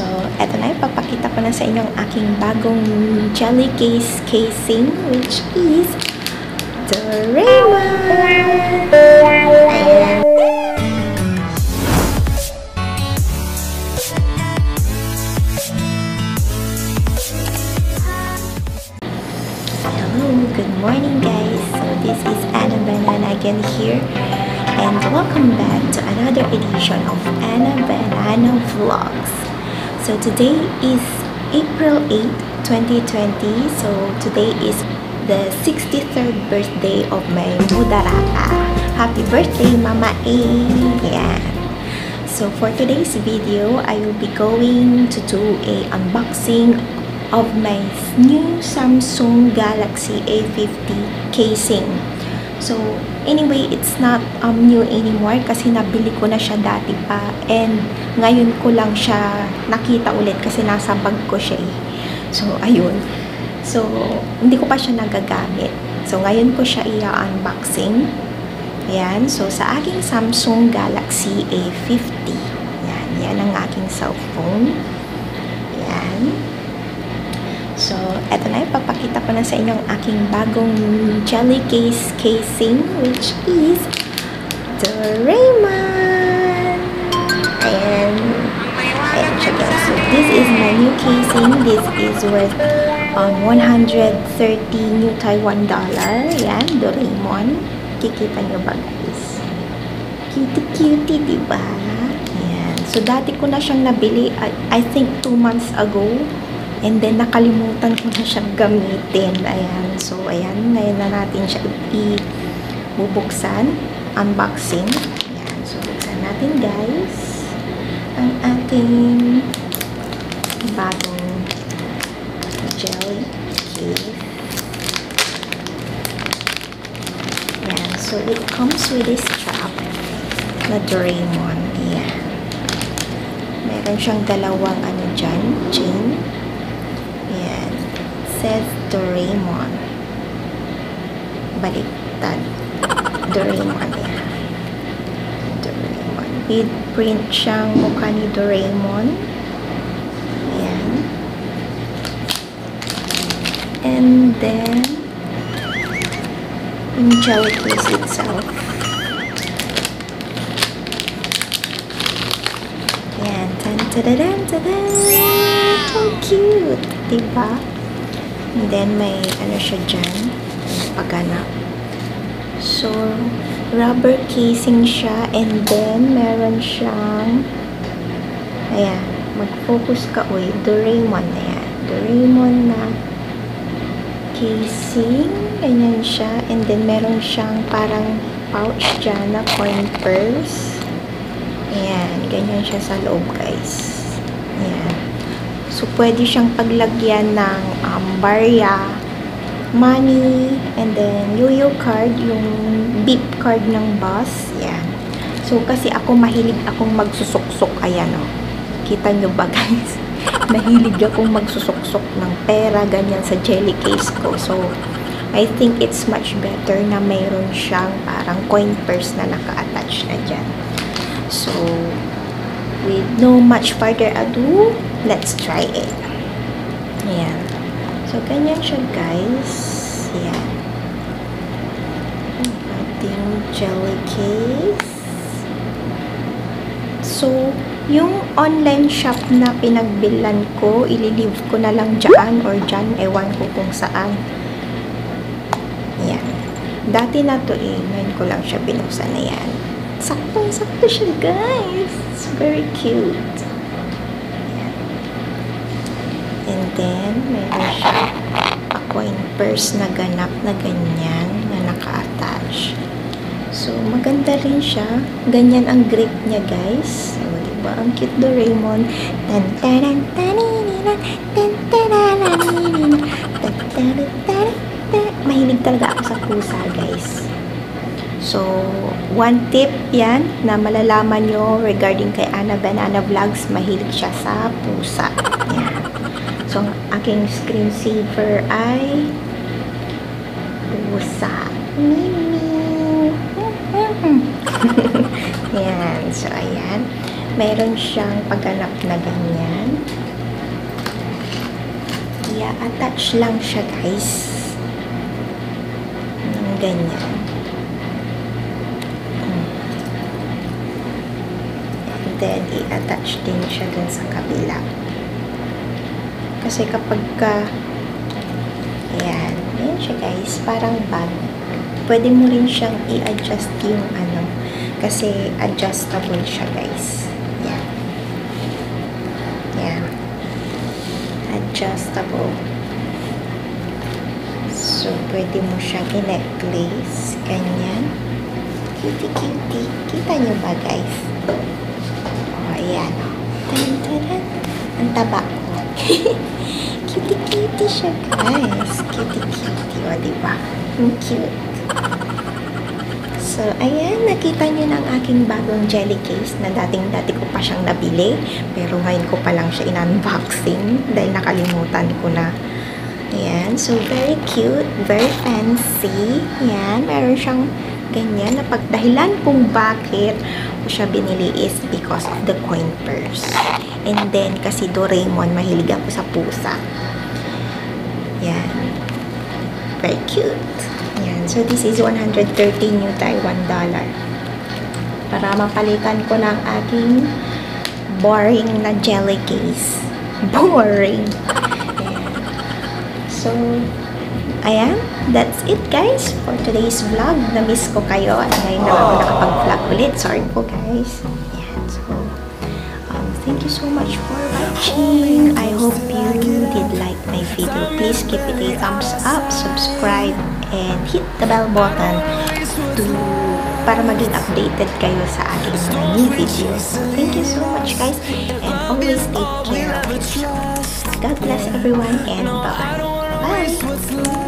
So, eto na, ipapakita ko na sa inyo ang aking bagong Jellycase casing, which is Doraemon! Ayan. Hello, good morning guys! So, this is Anna Banana again here. And welcome back to another edition of Anna Banana Vlogs. So today is April 8, 2020. So today is the 63rd birthday of my Mudaraka. Happy birthday, Mama A! Yeah. So for today's video, I will be going to do a unboxing of my new Samsung Galaxy A50 casing. So, anyway, it's not new anymore kasi nabili ko na siya dati pa and ngayon ko lang siya nakita ulit kasi nasa bag ko siya eh. So, ayun. So, hindi ko pa siya nagagamit. So, ngayon ko siya i-unboxing. Ayan. So, sa aking Samsung Galaxy A50. Ayan. Yan ang aking cellphone. Ayan. So, eto na, ipapakita ko na sa inyo ang aking bagong Jellycase casing, which is Doraemon! Ayan. Ayan siya guys. So, this is my new casing. This is worth 130 New Taiwan dollar. Ayan, Doraemon. Kikita nyo ba guys? Cutie-cutie, diba? Ayan. So, dati ko na siyang nabili, I think 2 months ago. And then, nakalimutan ko na siyang gamitin. Ayan. So, ayan. Ngayon na natin siya i-bubuksan. Unboxing. Ayan. So, buksan natin, guys. Ang ating bagong Jellycase. Ayan. So, it comes with this strap na Doraemon. Ayan. Meron siyang dalawang ano dyan. Chain. Says Doraemon. Baliktad. Doraemon yan. Doraemon. With print siyang mukha ni Doraemon. Ayan. And then, yung Jellycase itself. Ayan. Tan-tadadan-tadan! So cute! Diba? And then, may ano siya dyan. Paganap. So, rubber casing siya. And then, meron siyang ayan. Mag-focus ka. Uy, Doraemon na yan. Doraemon na casing. Ganyan siya. And then, meron siyang parang pouch dyan na coin purse. Ayan. Ganyan siya sa loob, guys. Ayan. So, pwede siyang paglagyan ng barya, money, and then yo-yo card, yung beep card ng bus. Yan. So, kasi ako mahilig akong magsusok-sok. Ayan, o. Kita nyo ba, guys? Mahilig akong magsusok-sok ng pera, ganyan sa Jellycase ko. So, I think it's much better na mayroon siyang parang coin purse na naka-attach na dyan. So, with no much further ado, let's try it. Ayan. So, ganyan siya, guys. Ayan. Ang ating Jellycase. So, yung online shop na pinagbilan ko, ililive ko na lang dyan or dyan. Ewan ko kung saan. Ayan. Dati na to eh. Ngayon ko lang siya binuksan. Ayan. Saktong-sakto siya, guys. It's very cute. Ayan. And then, meron siya a coin purse na ganap na ganyan na naka-attach. So, maganda rin siya. Ganyan ang grip niya, guys. So, diba? Ang cute Doraemon. Mahilig talaga ako sa pusa, guys. So, one tip yan na malalaman nyo regarding kay Anna Banana Vlogs, mahilig siya sa pusa. Yan. So, ang aking screensaver ay pusa. Mimi! Yan. So, ayan. Meron siyang pagganap na ganyan. I-attach lang siya, guys. Ng ganyan. And then, i-attach din siya dun sa kabila. Kasi kapag ayan siya, guys. Parang bag. Pwede mo rin siyang i-adjust yung kasi adjustable siya, guys. Yan. Yan. Adjustable. So, pwede mo siyang i-necklace. Ganyan. Cutie-cutie. Kita nyo ba, guys? O, ayan. Tan-taran. Ang taba ko. Cutie-cutie siya, guys. Cutie-cutie. O, diba? Ang cute. So, ayan, nakita nyo na ang aking bagong Jellycase na dating-dati ko pa siyang nabili. Pero ngayon ko pa lang siya in-unboxing dahil nakalimutan ko na. Ayan, so very cute, very fancy. Ayan, meron siyang ganyan na pagdahilan kung bakit ko siya binili is because of the coin purse. And then, kasi Doraemon, mahilig ako sa pusa. Ayan. Very cute. Ayan. So, this is 130 new Taiwan dollar. Para mapalitan ko ng aking boring na Jellycase. Boring. Ayan. So, ayan. That's it, guys, for today's vlog. Na-miss ko kayo. At ngayon na ako nakapag-vlog ulit. Sorry po, guys. Ayan. So, thank you so much for watching. I hope you did like my video. Please give it a thumbs up, subscribe, and hit the bell button para maging updated kayo sa aking mga new videos. Thank you so much, guys, and always take care of yourself. God bless everyone, and bye-bye. Bye!